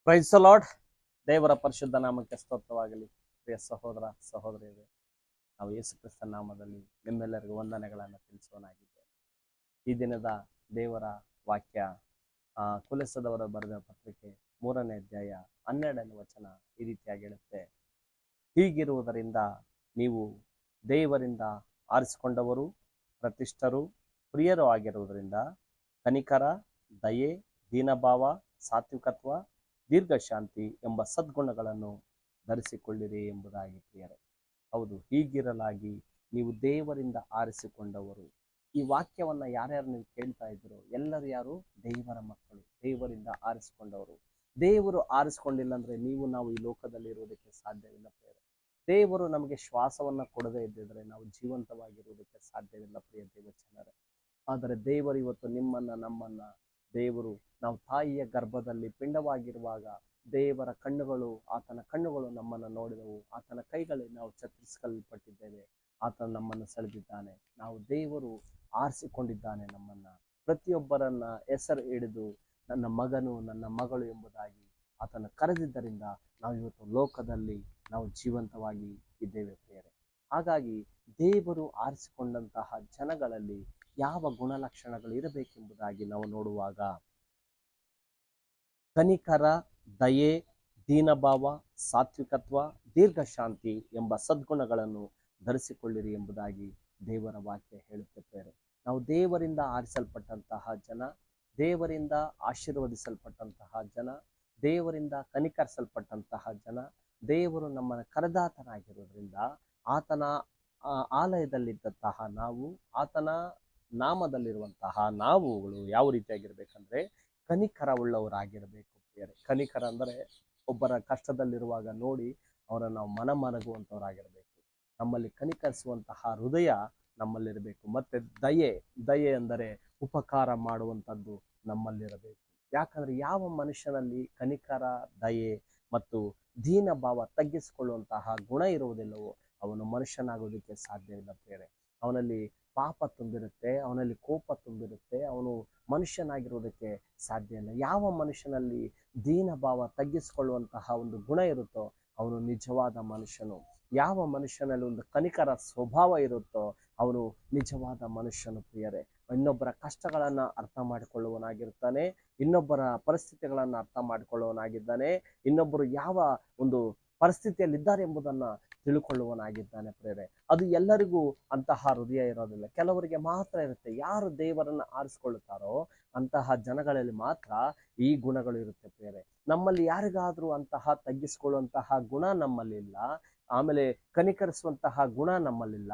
Praise the lord. ದೇವರ ಪರಿಶುದ್ಧ ನಾಮಕ್ಕೆ ಸ್ತೋತ್ರವಾಗಲಿ. ಪ್ರಿಯ ಸಹೋದರ ಸಹೋದರಿಯರೇ, ನಾವು ಯೇಸು ಕ್ರಿಸ್ತನ ನಾಮದಲ್ಲಿ ನಿಮ್ಮೆಲ್ಲರಿಗೂ ವಂದನೆಗಳನ್ನು ತಿಳಿಸುವನಾಗಿದ್ದೇವೆ. ಈ ದಿನದ ದೇವರ ವಾಕ್ಯ ಕುಲಸದವರು ಬರೆದ ಪತ್ರಿಕೆ 3ನೇ ಅಧ್ಯಾಯ 12ನೇ ವಚನ ಈ ರೀತಿಯಾಗಿ ಹೇಳುತ್ತೆ. ಹೀಗಿರುವುದರಿಂದ ನೀವು ದೇವರಿಂದ ಆರಿಸಿಕೊಂಡವರು, ಪ್ರತಿಷ್ಠರು, ಪ್ರಿಯರು ಆಗಿರುವುದರಿಂದ ಕನಿಕರ, ದಯೆ, ದೀನಭಾವ, ಸಾತ್ವಿಕತ್ವ, ದೀರ್ಘಶಾಂತಿ ಎಂಬ ಸದ್ಗುಣಗಳನ್ನು ಧರಿಸಿಕೊಳ್ಳಿರಿ ಎಂಬುದಾಗಿ ಪ್ರಿಯರೇ. ಹೌದು, ಹೀಗಿರಲಾಗಿ ನೀವು ದೇವರಿಂದ ಆರಿಸಿಕೊಂಡವರು. ಈ ವಾಕ್ಯವನ್ನ ಯಾರ್ಯಾರು ನೀವು ಕೇಳ್ತಾ ಇದ್ದೀರೋ ಎಲ್ಲರೂ ಯಾರು? ದೇವರ ಮಕ್ಕಳು, ದೇವರಿಂದ ಆರಿಸಿಕೊಂಡವರು. ದೇವರು ಆರಿಸಿಕೊಂಡಿಲ್ಲ ಅಂದ್ರೆ ನಾವು ಈ ಲೋಕದಲ್ಲಿ ಇರುವುದಕ್ಕೆ ಸಾಧ್ಯವಿಲ್ಲ ಪ್ರಿಯರೇ. ದೇವರು ನಮಗೆ ಶ್ವಾಸವನ್ನ ಕೊಡದೇ ಇದ್ದಿದ್ರೆ ನಾವು ಜೀವಂತವಾಗಿರುವುದಕ್ಕೆ ಸಾಧ್ಯವಿಲ್ಲ ಪ್ರಿಯ ದೇವಚನರೇ. ಆದರೆ ದೇವರು ಇವತ್ತು ನಮ್ಮನ್ನ ದೇವರು ನಾವು ತಾಯಿಯ ಗರ್ಭದಲ್ಲಿ ಪಿಂಡವಾಗಿರುವಾಗ ದೇವರ ಕಣ್ಣುಗಳು, ಆತನ ಕಣ್ಣುಗಳು ನಮ್ಮನ್ನು ನೋಡಿದವು. ಆತನ ಕೈಗಳಲ್ಲಿ ನಾವು ಛತ್ರಿಸಿಕೊಳ್ಳಲ್ಪಟ್ಟಿದ್ದೇವೆ. ಆತನ ನಮ್ಮನ್ನು ಸೆಳೆದಿದ್ದಾನೆ. ನಾವು ದೇವರು ಆರಿಸಿಕೊಂಡಿದ್ದಾನೆ ನಮ್ಮನ್ನ. ಪ್ರತಿಯೊಬ್ಬರನ್ನ ಹೆಸರು ಹಿಡಿದು ನನ್ನ ಮಗನು, ನನ್ನ ಮಗಳು ಎಂಬುದಾಗಿ ಆತನ ಕರೆದಿದ್ದರಿಂದ ನಾವು ಇವತ್ತು ಲೋಕದಲ್ಲಿ ನಾವು ಜೀವಂತವಾಗಿ ಇದ್ದೇವೆ ಪ್ರಿಯರೇ. ಹಾಗಾಗಿ ದೇವರು ಆರಿಸಿಕೊಂಡಂತಹ ಜನಗಳಲ್ಲಿ ಯಾವ ಗುಣಲಕ್ಷಣಗಳು ಇರಬೇಕೆಂಬುದಾಗಿ ನಾವು ನೋಡುವಾಗ ಕನಿಕರ, ದಯೆ, ದೀನಭಾವ, ಸಾತ್ವಿಕತ್ವ, ದೀರ್ಘಶಾಂತಿ ಎಂಬ ಸದ್ಗುಣಗಳನ್ನು ಧರಿಸಿಕೊಳ್ಳಿರಿ ಎಂಬುದಾಗಿ ದೇವರ ವಾಕ್ಯ ಹೇಳುತ್ತಿದ್ದಾರೆ. ನಾವು ದೇವರಿಂದ ಆರಿಸಲ್ಪಟ್ಟಂತಹ ಜನ, ದೇವರಿಂದ ಆಶೀರ್ವದಿಸಲ್ಪಟ್ಟಂತಹ ಜನ, ದೇವರಿಂದ ಕನಿಕರಿಸಲ್ಪಟ್ಟಂತಹ ಜನ, ದೇವರು ನಮ್ಮನ್ನು ಕರೆದಾತನಾಗಿರೋದ್ರಿಂದ ಆತನ ಆಲಯದಲ್ಲಿದ್ದಂತಹ ನಾವು, ಆತನ ನಾಮದಲ್ಲಿರುವಂತಹ ನಾವುಗಳು ಯಾವ ರೀತಿಯಾಗಿರ್ಬೇಕಂದ್ರೆ ಕನಿಕರವುಳ್ಳವರಾಗಿರಬೇಕು ಪ್ರಿಯರೇ. ಕನಿಕರ ಅಂದರೆ ಒಬ್ಬರ ಕಷ್ಟದಲ್ಲಿರುವಾಗ ನೋಡಿ ಅವರನ್ನು ನಾವು ಮನಮನಗುವಂಥವರಾಗಿರಬೇಕು. ನಮ್ಮಲ್ಲಿ ಕನಿಕರಿಸುವಂತಹ ಹೃದಯ ನಮ್ಮಲ್ಲಿರಬೇಕು. ಮತ್ತೆ ದಯೆ ಅಂದರೆ ಉಪಕಾರ ಮಾಡುವಂಥದ್ದು ನಮ್ಮಲ್ಲಿರಬೇಕು. ಯಾಕಂದ್ರೆ ಯಾವ ಮನುಷ್ಯನಲ್ಲಿ ಕನಿಕರ, ದಯೆ ಮತ್ತು ದೀನಭಾವ, ತಗ್ಗಿಸಿಕೊಳ್ಳುವಂತಹ ಗುಣ ಇರುವುದಿಲ್ಲವೋ ಅವನು ಮನುಷ್ಯನಾಗೋದಕ್ಕೆ ಸಾಧ್ಯವಿಲ್ಲ ಪ್ರಿಯರೇ. ಅವನಲ್ಲಿ ಪಾಪ ತುಂಬಿರುತ್ತೆ, ಅವನಲ್ಲಿ ಕೋಪ ತುಂಬಿರುತ್ತೆ, ಅವನು ಮನುಷ್ಯನಾಗಿರುವುದಕ್ಕೆ ಸಾಧ್ಯ ಇಲ್ಲ. ಯಾವ ಮನುಷ್ಯನಲ್ಲಿ ದೀನಭಾವ, ತಗ್ಗಿಸಿಕೊಳ್ಳುವಂತಹ ಒಂದು ಗುಣ ಇರುತ್ತೋ ಅವನು ನಿಜವಾದ ಮನುಷ್ಯನು. ಯಾವ ಮನುಷ್ಯನಲ್ಲಿ ಒಂದು ಕನಿಕರ ಸ್ವಭಾವ ಇರುತ್ತೋ ಅವನು ನಿಜವಾದ ಮನುಷ್ಯನು ಪ್ರಿಯರೇ. ಇನ್ನೊಬ್ಬರ ಕಷ್ಟಗಳನ್ನ ಅರ್ಥ ಮಾಡಿಕೊಳ್ಳುವನಾಗಿರ್ತಾನೆ, ಇನ್ನೊಬ್ಬರ ಪರಿಸ್ಥಿತಿಗಳನ್ನ ಅರ್ಥ ಮಾಡಿಕೊಳ್ಳುವನಾಗಿದ್ದಾನೆ, ಇನ್ನೊಬ್ಬರು ಯಾವ ಒಂದು ಪರಿಸ್ಥಿತಿಯಲ್ಲಿದ್ದಾರೆ ಎಂಬುದನ್ನ ತಿಳ್ಕೊಳ್ಳುವನಾಗಿದ್ದಾನೆ ಪ್ರೇರೆ. ಅದು ಎಲ್ಲರಿಗೂ ಅಂತಹ ಹೃದಯ ಇರೋದಿಲ್ಲ, ಕೆಲವರಿಗೆ ಮಾತ್ರ ಇರುತ್ತೆ. ಯಾರು ದೇವರನ್ನ ಆರಿಸಿಕೊಳ್ಳುತ್ತಾರೋ ಅಂತಹ ಜನಗಳಲ್ಲಿ ಮಾತ್ರ ಈ ಗುಣಗಳು ಇರುತ್ತೆ ಪ್ರೇರೆ. ನಮ್ಮಲ್ಲಿ ಯಾರಿಗಾದ್ರೂ ಅಂತಹ ತಗ್ಗಿಸಿಕೊಳ್ಳುವಂತಹ ಗುಣ ನಮ್ಮಲ್ಲಿಲ್ಲ, ಆಮೇಲೆ ಕನಿಕರಿಸುವಂತಹ ಗುಣ ನಮ್ಮಲ್ಲಿಲ್ಲ,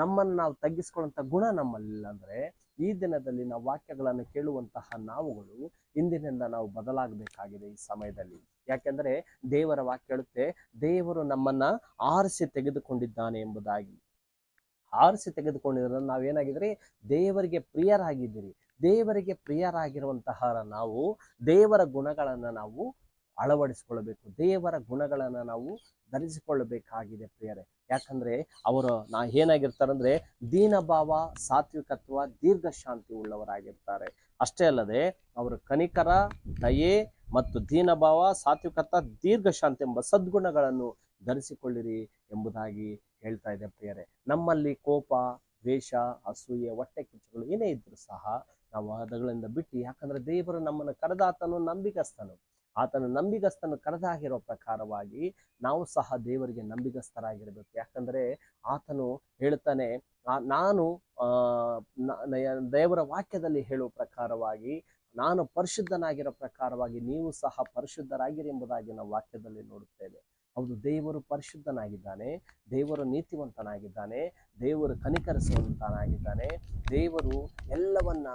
ನಮ್ಮನ್ನು ನಾವು ತಗ್ಗಿಸಿಕೊಳ್ಳುವಂತಹ ಗುಣ ನಮ್ಮಲ್ಲಿಲ್ಲ ಅಂದ್ರೆ ಈ ದಿನದಲ್ಲಿ ನಾವು ವಾಕ್ಯಗಳನ್ನು ಕೇಳುವಂತಹ ನಾವುಗಳು ಇಂದಿನಿಂದ ನಾವು ಬದಲಾಗಬೇಕಾಗಿದೆ ಈ ಸಮಯದಲ್ಲಿ. ಯಾಕೆಂದ್ರೆ ದೇವರ ವಾಕ್ಯ ಹೇಳುತ್ತೆ, ದೇವರು ನಮ್ಮನ್ನ ಆರಿಸಿ ತೆಗೆದುಕೊಂಡಿದ್ದಾನೆ ಎಂಬುದಾಗಿ. ಆರಿಸಿ ತೆಗೆದುಕೊಂಡಿದ್ರೆ ನಾವೇನಾಗಿದ್ರಿ? ದೇವರಿಗೆ ಪ್ರಿಯರಾಗಿದ್ದೀರಿ. ದೇವರಿಗೆ ಪ್ರಿಯರಾಗಿರುವಂತಹ ನಾವು ದೇವರ ಗುಣಗಳನ್ನ ನಾವು ಅಳವಡಿಸಿಕೊಳ್ಳಬೇಕು, ದೇವರ ಗುಣಗಳನ್ನ ನಾವು ಧರಿಸಿಕೊಳ್ಳಬೇಕಾಗಿದೆ ಪ್ರಿಯರೇ. ಯಾಕಂದ್ರೆ ಅವರು ಏನಾಗಿರ್ತಾರಂದ್ರೆ ದೀನಭಾವ, ಸಾತ್ವಿಕತ್ವ, ದೀರ್ಘಶಾಂತಿ ಉಳ್ಳವರಾಗಿರ್ತಾರೆ. ಅಷ್ಟೇ ಅಲ್ಲದೆ ಅವರು ಕನಿಕರ, ದಯೆ ಮತ್ತು ದೀನಭಾವ, ಸಾತ್ವಿಕತ್ವ, ದೀರ್ಘಶಾಂತಿ ಎಂಬ ಸದ್ಗುಣಗಳನ್ನು ಧರಿಸಿಕೊಳ್ಳಿರಿ ಎಂಬುದಾಗಿ ಹೇಳ್ತಾ ಇದೆ ಪ್ರಿಯರೇ. ನಮ್ಮಲ್ಲಿ ಕೋಪ, ದ್ವೇಷ, ಅಸೂಯೆ, ಹೊಟ್ಟೆ ಕಿಚ್ಚುಗಳು ಏನೇ ಇದ್ರು ಸಹ ನಾವು ಅದಗಳಿಂದ ಬಿಟ್ಟು, ಯಾಕಂದ್ರೆ ದೇವರು ನಮ್ಮನ್ನು ಕರೆದಾತನು ನಂಬಿಗಸ್ತನು. ಆತನ ನಂಬಿಗಸ್ತನು ಕರೆದಾಗಿರೋ ಪ್ರಕಾರವಾಗಿ ನಾವು ಸಹ ದೇವರಿಗೆ ನಂಬಿಗಸ್ತರಾಗಿರ್ಬೇಕು. ಯಾಕಂದ್ರೆ ಆತನು ಹೇಳ್ತಾನೆ, ನಾನು ದೇವರ ವಾಕ್ಯದಲ್ಲಿ ಹೇಳುವ ಪ್ರಕಾರವಾಗಿ ನಾನು ಪರಿಶುದ್ಧನಾಗಿರೋ ಪ್ರಕಾರವಾಗಿ ನೀವು ಸಹ ಪರಿಶುದ್ಧರಾಗಿರಿ ಎಂಬುದಾಗಿ ನಾವು ವಾಕ್ಯದಲ್ಲಿ ನೋಡುತ್ತೇವೆ. ಹೌದು, ದೇವರು ಪರಿಶುದ್ಧನಾಗಿದ್ದಾನೆ, ದೇವರು ನೀತಿವಂತನಾಗಿದ್ದಾನೆ, ದೇವರು ಕನಿಕರಿಸುವಂತನಾಗಿದ್ದಾನೆ, ದೇವರು ಎಲ್ಲವನ್ನ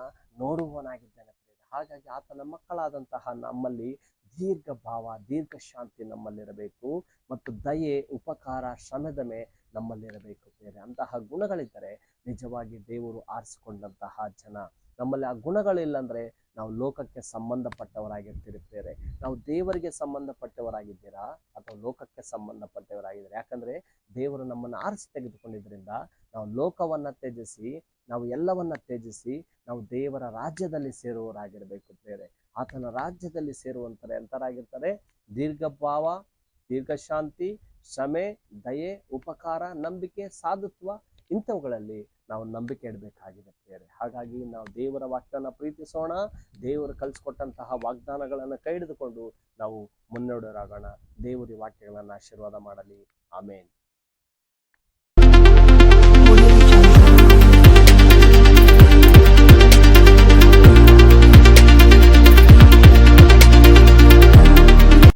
ನೋಡುವನಾಗಿದ್ದಾನೆ. ಹಾಗಾಗಿ ಆತನ ಮಕ್ಕಳಾದಂತಹ ನಮ್ಮಲ್ಲಿ ದೀರ್ಘಭಾವ, ದೀರ್ಘಶಾಂತಿ ನಮ್ಮಲ್ಲಿರಬೇಕು ಮತ್ತು ದಯೆ, ಉಪಕಾರ, ಶ್ರಮದಮೆ ನಮ್ಮಲ್ಲಿರಬೇಕು ಬೇರೆ. ಅಂತಹ ಗುಣಗಳಿದ್ದರೆ ನಿಜವಾಗಿ ದೇವರು ಆರಿಸಿಕೊಂಡಂತಹ ಜನ. ನಮ್ಮಲ್ಲಿ ಆ ಗುಣಗಳಿಲ್ಲ ಅಂದ್ರೆ ನಾವು ಲೋಕಕ್ಕೆ ಸಂಬಂಧಪಟ್ಟವರಾಗಿರ್ತೀರಿ ಬೇರೆ. ನಾವು ದೇವರಿಗೆ ಸಂಬಂಧಪಟ್ಟವರಾಗಿದ್ದೀರಾ ಅಥವಾ ಲೋಕಕ್ಕೆ ಸಂಬಂಧಪಟ್ಟವರಾಗಿದ್ದೀರಾ? ಯಾಕಂದ್ರೆ ದೇವರು ನಮ್ಮನ್ನು ಆರಿಸಿ ತೆಗೆದುಕೊಂಡಿದ್ರಿಂದ ನಾವು ಲೋಕವನ್ನ ತ್ಯಜಿಸಿ, ನಾವು ಎಲ್ಲವನ್ನ ತ್ಯಜಿಸಿ ನಾವು ದೇವರ ರಾಜ್ಯದಲ್ಲಿ ಸೇರುವವರಾಗಿರ್ಬೇಕು ಬೇರೆ. ಆತನ ರಾಜ್ಯದಲ್ಲಿ ಸೇರುವಂತಾರೆ ಎಂತರಾಗಿರ್ತಾರೆ? ದೀರ್ಘಭಾವ, ದೀರ್ಘಶಾಂತಿ, ಶ್ರಮೆ, ದಯೆ, ಉಪಕಾರ, ನಂಬಿಕೆ, ಸಾಧುತ್ವ, ಇಂಥವುಗಳಲ್ಲಿ ನಾವು ನಂಬಿಕೆ ಇಡಬೇಕಾಗಿದೆ ಪ್ರಿಯರೇ. ಹಾಗಾಗಿ ನಾವು ದೇವರ ವಾಕ್ಯವನ್ನು ಪ್ರೀತಿಸೋಣ. ದೇವರು ಕಲಿಸ್ಕೊಟ್ಟಂತಹ ವಾಗ್ದಾನಗಳನ್ನು ಕೈ ಹಿಡಿದುಕೊಂಡು ನಾವು ಮುನ್ನಡೆಯರಾಗೋಣ. ದೇವರ ವಾಕ್ಯಗಳನ್ನು ಆಶೀರ್ವಾದ ಮಾಡಲಿ. ಆಮೇನ್.